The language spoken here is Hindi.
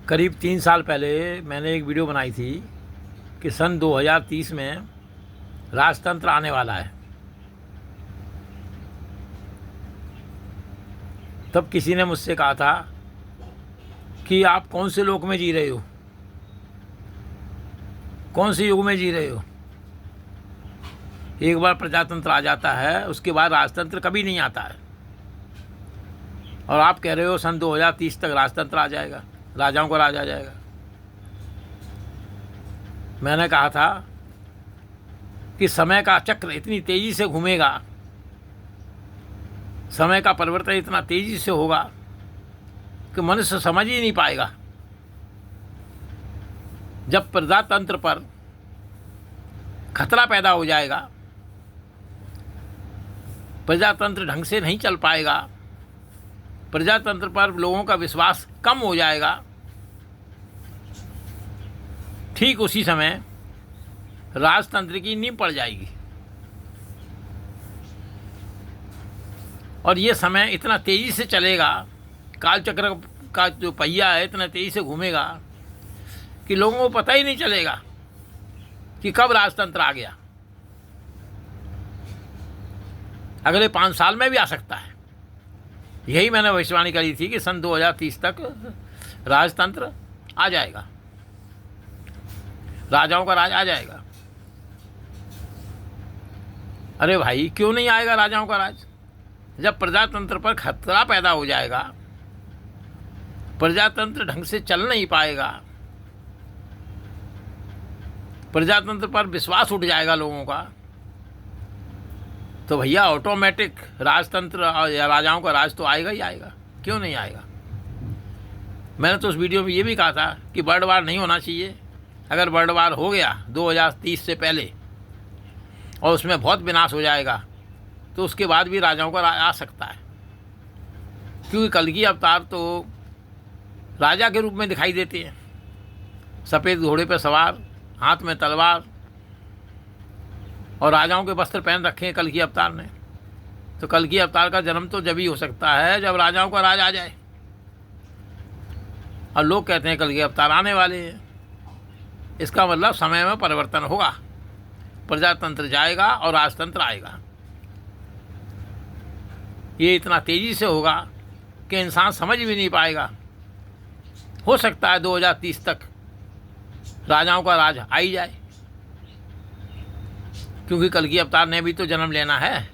करीब 3 साल पहले मैंने एक वीडियो बनाई थी कि सन 2030 में राजतंत्र आने वाला है। तब किसी ने मुझसे कहा था कि आप कौन से लोक में जी रहे हो, कौन से युग में जी रहे हो। एक बार प्रजातंत्र आ जाता है, उसके बाद राजतंत्र कभी नहीं आता है। और आप कह रहे हो सन 2030 तक राजतंत्र आ जाएगा, राजाओं का राज आ जाएगा। मैंने कहा था कि समय का चक्र इतनी तेजी से घूमेगा, समय का परिवर्तन इतना तेजी से होगा कि मनुष्य समझ ही नहीं पाएगा। जब प्रजातंत्र पर खतरा पैदा हो जाएगा, प्रजातंत्र ढंग से नहीं चल पाएगा, प्रजातंत्र पर लोगों का विश्वास कम हो जाएगा, ठीक उसी समय राजतंत्र की नींव पड़ जाएगी। और ये समय इतना तेज़ी से चलेगा, कालचक्र का जो पहिया है इतना तेज़ी से घूमेगा कि लोगों को पता ही नहीं चलेगा कि कब राजतंत्र आ गया। अगले 5 साल में भी आ सकता है। यही मैंने भविष्यवाणी करी थी कि सन 2030 तक राजतंत्र आ जाएगा, राजाओं का राज आ जाएगा। अरे भाई, क्यों नहीं आएगा राजाओं का राज? जब प्रजातंत्र पर खतरा पैदा हो जाएगा, प्रजातंत्र ढंग से चल नहीं पाएगा, प्रजातंत्र पर विश्वास उठ जाएगा लोगों का, तो भैया ऑटोमेटिक राजतंत्र या राजाओं का राज तो आएगा ही आएगा। क्यों नहीं आएगा? मैंने तो उस वीडियो में ये भी कहा था कि वर्ल्ड वार नहीं होना चाहिए। अगर वर्ल्ड वार हो गया 2030 से पहले और उसमें बहुत विनाश हो जाएगा, तो उसके बाद भी राजाओं का राज आ सकता है। क्योंकि कल्कि अवतार तो राजा के रूप में दिखाई देते हैं, सफ़ेद घोड़े पर सवार, हाथ में तलवार और राजाओं के वस्त्र पहन रखे हैं कल्कि अवतार ने। तो कल्कि अवतार का जन्म तो जब ही हो सकता है जब राजाओं का राज आ जाए। और लोग कहते हैं कल्कि अवतार आने वाले हैं, इसका मतलब समय में परिवर्तन होगा, प्रजातंत्र जाएगा और राजतंत्र आएगा। ये इतना तेज़ी से होगा कि इंसान समझ भी नहीं पाएगा। हो सकता है 2030 तक राजाओं का राज आ ही जाए, क्योंकि कल्कि अवतार ने भी तो जन्म लेना है।